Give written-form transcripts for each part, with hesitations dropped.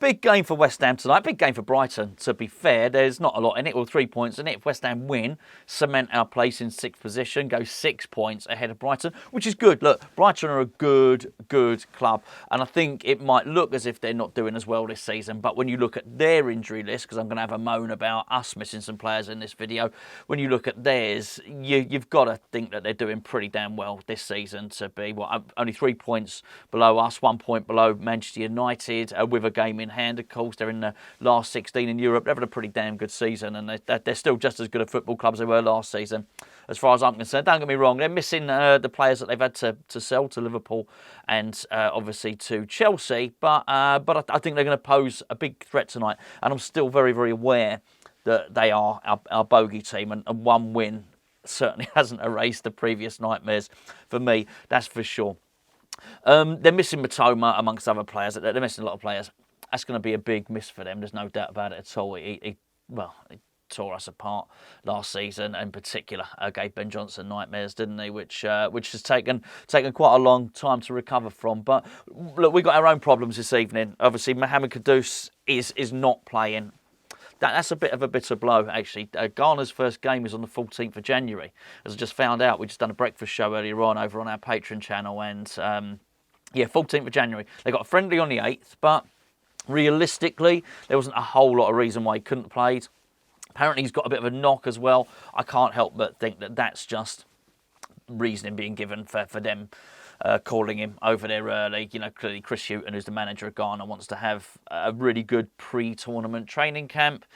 big game for West Ham tonight. Big game for Brighton, to be fair. There's not a lot in it, or 3 points in it. If West Ham win, cement our place in 6th position, go 6 points ahead of Brighton, which is good. Look, Brighton are a good club. And I think it might look as if they're not doing as well this season. But when you look at their injury list, because I'm going to have a moan about us missing some players in this video, when you look at theirs, you've got to think that they're doing pretty damn well this season to be only 3 points below us, 1 point below Manchester United, with a game in hand. Of course, they're in the last 16 in Europe. They've had a pretty damn good season, and they're still just as good a football club as they were last season, as far as I'm concerned. Don't get me wrong, they're missing the players that they've had to sell to Liverpool and obviously to Chelsea, but I think they're going to pose a big threat tonight, and I'm still very, very aware that they are our bogey team, and one win certainly hasn't erased the previous nightmares for me, that's for sure. They're missing Matoma amongst other players. They're missing a lot of players. That's going to be a big miss for them. There's no doubt about it at all. He tore us apart last season, in particular. Gave Ben Johnson nightmares, didn't he? Which has taken quite a long time to recover from. But look, we've got our own problems this evening. Obviously, Mohammed Kudus is not playing. That's a bit of a bitter blow, actually. Ghana's first game is on the 14th of January. As I just found out, we just done a breakfast show earlier on over on our Patreon channel. And, 14th of January. They got a friendly on the 8th, but realistically, there wasn't a whole lot of reason why he couldn't have played. Apparently, he's got a bit of a knock as well. I can't help but think that that's just reasoning being given for them calling him over there early. You know, clearly Chris Hughton, who's the manager of Ghana, wants to have a really good pre-tournament training camp.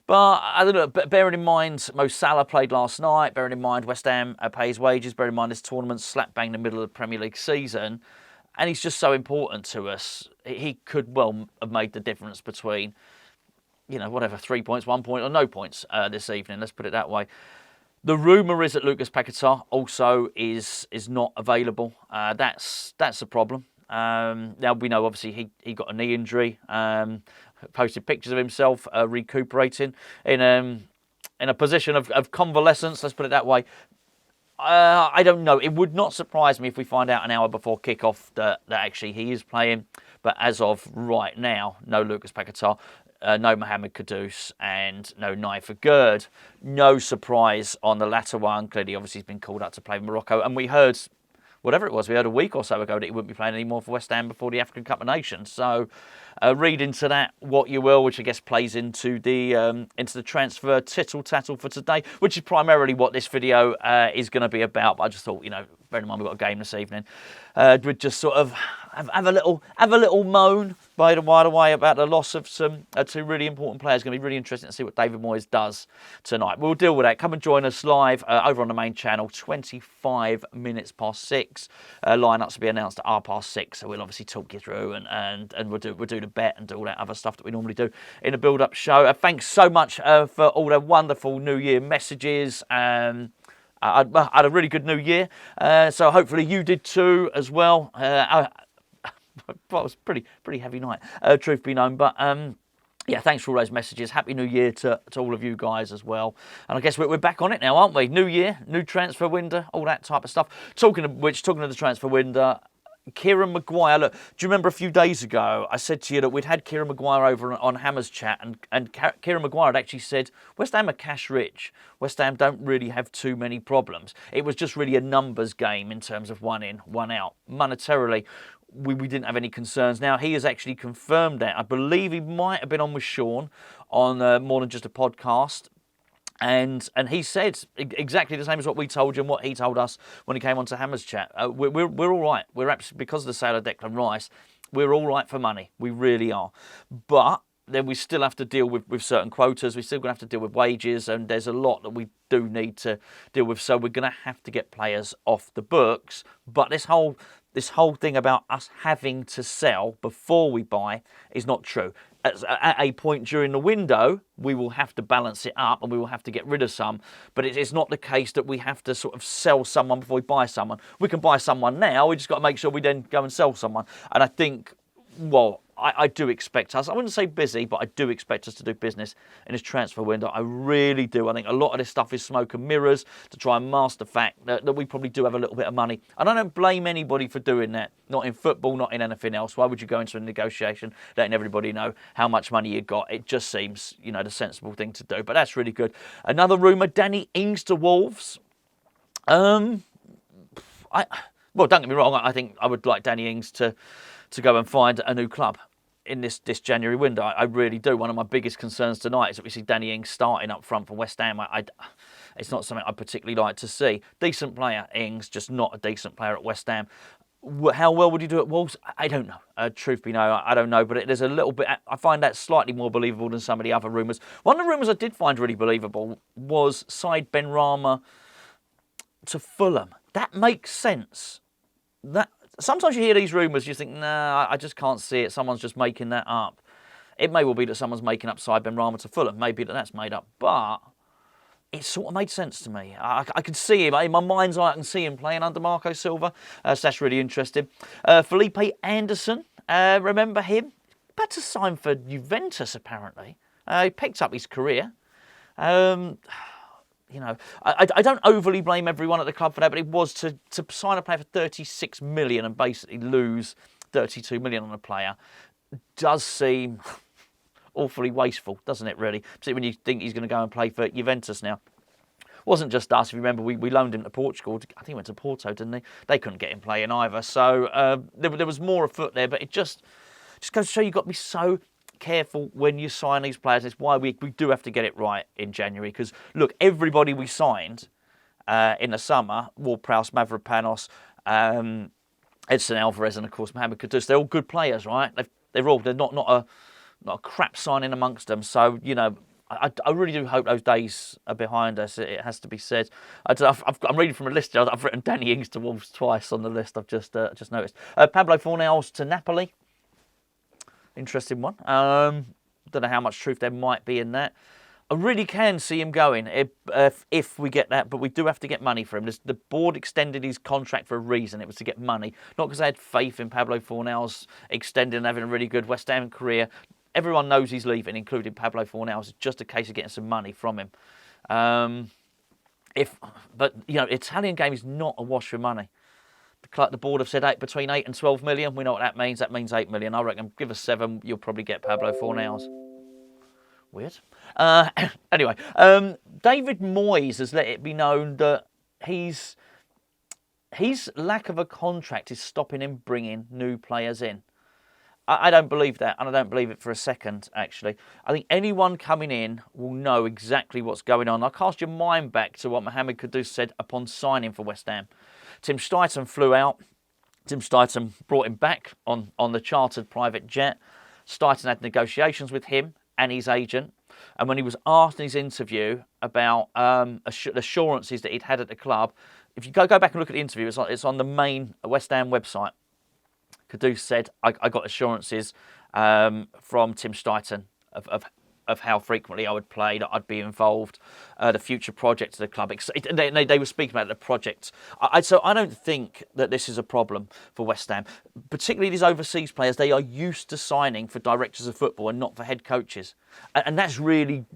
But I don't know, bearing in mind Mo Salah played last night, bearing in mind West Ham pays wages, bearing in mind this tournament's slap bang in the middle of the Premier League season, and he's just so important to us. He could well have made the difference between, 3 points, 1 point, or no points this evening. Let's put it that way. The rumour is that Lucas Paqueta also is not available. That's a problem. Now we know obviously he got a knee injury. Posted pictures of himself recuperating in a position of convalescence. Let's put it that way. I don't know. It would not surprise me if we find out an hour before kickoff that actually he is playing. But as of right now, no Lucas Paqueta. No Mohammed Kudus, and no Nayef Aguerd. No surprise on the latter one. Clearly, obviously, he's been called up to play Morocco. And we heard, whatever it was, we heard a week or so ago that he wouldn't be playing anymore for West Ham before the African Cup of Nations. So read into that what you will, which I guess plays into the transfer tittle-tattle for today, which is primarily what this video is going to be about. But I just thought, bear in mind we've got a game this evening, we'd just sort of have a little moan by the way about the loss of some two really important players. It's going to be really interesting to see what David Moyes does tonight. We'll deal with that. Come and join us live over on the main channel, 25 minutes past 6. Lineups will be announced at 6:30, so we'll obviously talk you through and we'll do the bet and do all that other stuff that we normally do in a build-up show. Thanks so much for all the wonderful New Year messages. I had a really good New Year, so hopefully you did too as well. It was a pretty heavy night, truth be known. But thanks for all those messages. Happy New Year to all of you guys as well. And I guess we're back on it now, aren't we? New year, new transfer window, all that type of stuff. Talking of the transfer window, Kieran Maguire. Look, do you remember a few days ago I said to you that we'd had Kieran Maguire over on Hammer's chat, and Kieran Maguire had actually said West Ham are cash rich. West Ham don't really have too many problems. It was just really a numbers game in terms of one in, one out. Monetarily, we didn't have any concerns. Now, he has actually confirmed that. I believe he might have been on with Sean on More Than Just a Podcast. And he said exactly the same as what we told you and what he told us when he came onto Hammer's chat. We're all right. We're absolutely, because of the sale of Declan Rice, we're all right for money. We really are. But then we still have to deal with certain quotas. We're still going to have to deal with wages, and there's a lot that we do need to deal with. So we're going to have to get players off the books. But this whole thing about us having to sell before we buy is not true. At a point during the window, we will have to balance it up and we will have to get rid of some. But it's not the case that we have to sort of sell someone before we buy someone. We can buy someone now. We just got to make sure we then go and sell someone. And I think well, I do expect us, I wouldn't say busy, but I do expect us to do business in this transfer window. I really do. I think a lot of this stuff is smoke and mirrors to try and mask the fact that we probably do have a little bit of money. And I don't blame anybody for doing that. Not in football, not in anything else. Why would you go into a negotiation letting everybody know how much money you got? It just seems, the sensible thing to do. But that's really good. Another rumour, Danny Ings to Wolves. Well, don't get me wrong. I think I would like Danny Ings to go and find a new club in this January window. I really do. One of my biggest concerns tonight is that we see Danny Ings starting up front for West Ham. It's not something I particularly like to see. Decent player, Ings, just not a decent player at West Ham. How well would he do at Wolves? I don't know. Truth be known, I don't know. But there's a little bit. I find that slightly more believable than some of the other rumours. One of the rumours I did find really believable was side Benrahma to Fulham. That makes sense. Sometimes you hear these rumours, you think, nah, I just can't see it. Someone's just making that up. It may well be that someone's making up side Benrahma to Fulham. Maybe that's made up. But it sort of made sense to me. I could see him. In my mind's eye, I can see him playing under Marco Silva. So that's really interesting. Felipe Anderson, remember him? About to sign for Juventus, apparently. He picked up his career. I don't overly blame everyone at the club for that, but it was to sign a player for 36 million and basically lose 32 million on a player does seem awfully wasteful, doesn't it, really? Particularly when you think he's going to go and play for Juventus now. Wasn't just us. If you remember, we loaned him to Portugal. I think he went to Porto, didn't he? They couldn't get him playing either. So there was more afoot there, but it just goes to show you've got to be so careful when you sign these players. It's why we do have to get it right in January. Because, look, everybody we signed in the summer, Ward-Prowse, Mavropanos, Edson Alvarez, and, of course, Mohammed Kudus, they're all good players, right? They're not a crap signing amongst them. So, I really do hope those days are behind us. It has to be said. I'm reading from a list. I've written Danny Ings to Wolves twice on the list. I've just noticed. Pablo Fornals to Napoli. Interesting one. Don't know how much truth there might be in that. I really can see him going if we get that, but we do have to get money for him. The board extended his contract for a reason. It was to get money, not because they had faith in Pablo Fornals extending and having a really good West Ham career. Everyone knows he's leaving, including Pablo Fornals. It's just a case of getting some money from him. Italian game is not awash for money. The board have said between 8 and 12 million. We know what that means. That means 8 million. I reckon give us 7, you'll probably get Pablo Fornals. Weird. Anyway, David Moyes has let it be known that his lack of a contract is stopping him bringing new players in. I don't believe that, and I don't believe it for a second, actually. I think anyone coming in will know exactly what's going on. I'll cast your mind back to what Mohammed Kudus said upon signing for West Ham. Tim Steidten flew out. Tim Steidten brought him back on the chartered private jet. Steidten had negotiations with him and his agent. And when he was asked in his interview about assurances that he'd had at the club, if you go back and look at the interview, it's on the main West Ham website. Kudus said, I got assurances from Tim Steidten of how frequently I would play, that I'd be involved, the future project of the club. They were speaking about the project. So I don't think that this is a problem for West Ham. Particularly these overseas players, they are used to signing for directors of football and not for head coaches. And that's really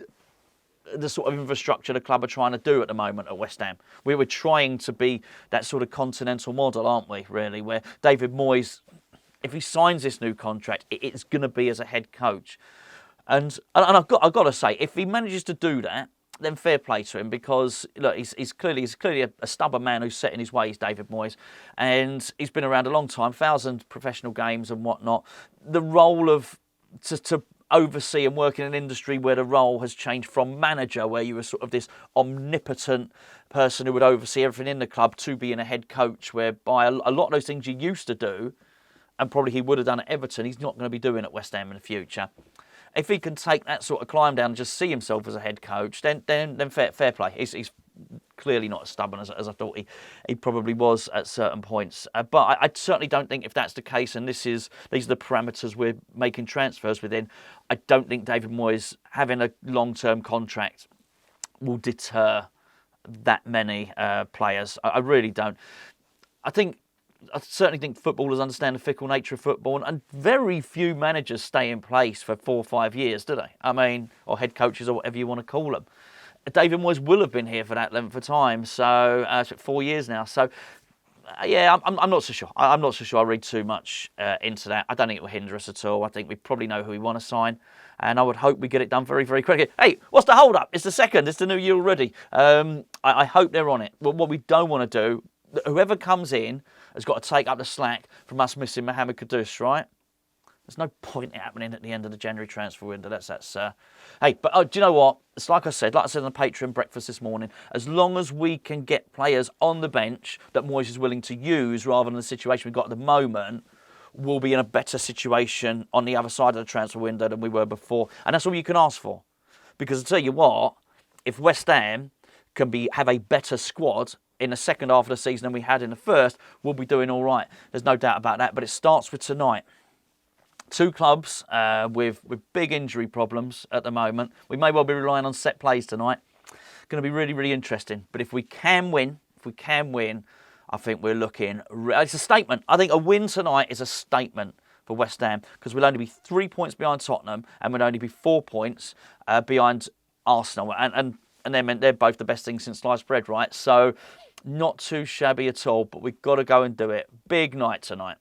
the sort of infrastructure the club are trying to do at the moment at West Ham. We were trying to be that sort of continental model, aren't we, really, where David Moyes, if he signs this new contract, it's going to be as a head coach. And I've got to say, if he manages to do that, then fair play to him, because look, he's clearly a stubborn man who's set in his ways, David Moyes, and he's been around a long time, 1,000 professional games and whatnot. The role of to oversee and work in an industry where the role has changed from manager, where you were sort of this omnipotent person who would oversee everything in the club, to being a head coach, whereby a lot of those things you used to do, and probably he would have done at Everton, he's not going to be doing at West Ham in the future. If he can take that sort of climb down and just see himself as a head coach, then fair play. He's clearly not as stubborn as I thought he probably was at certain points. But I certainly don't think, if that's the case, and these are the parameters we're making transfers within, I don't think David Moyes having a long-term contract will deter that many players. I really don't. I think I certainly think footballers understand the fickle nature of football, and very few managers stay in place for 4 or 5 years, do they? I mean, or head coaches or whatever you want to call them. David Moyes will have been here for that length of time, so 4 years now. So, yeah, I'm not so sure. I'm not so sure I read too much into that. I don't think it will hinder us at all. I think we probably know who we want to sign, and I would hope we get it done very, very quickly. Hey, what's the hold-up? It's the second. It's the new year already. I hope they're on it. Well, what we don't want to do, whoever comes in has got to take up the slack from us missing Mohammed Kudus, right? There's no point in happening at the end of the January transfer window. Hey, but do you know what? It's like I said on the Patreon breakfast this morning, as long as we can get players on the bench that Moyes is willing to use rather than the situation we've got at the moment, we'll be in a better situation on the other side of the transfer window than we were before. And that's all you can ask for. Because I tell you what, if West Ham can have a better squad in the second half of the season than we had in the first, we'll be doing all right. There's no doubt about that. But it starts with tonight. 2 clubs with big injury problems at the moment. We may well be relying on set plays tonight. Going to be really, really interesting. But if we can win, I think we're looking... It's a statement. I think a win tonight is a statement for West Ham, because we'll only be 3 points behind Tottenham and we'll only be 4 points behind Arsenal. And they're both the best things since sliced bread, right? So not too shabby at all, but we've got to go and do it. Big night tonight.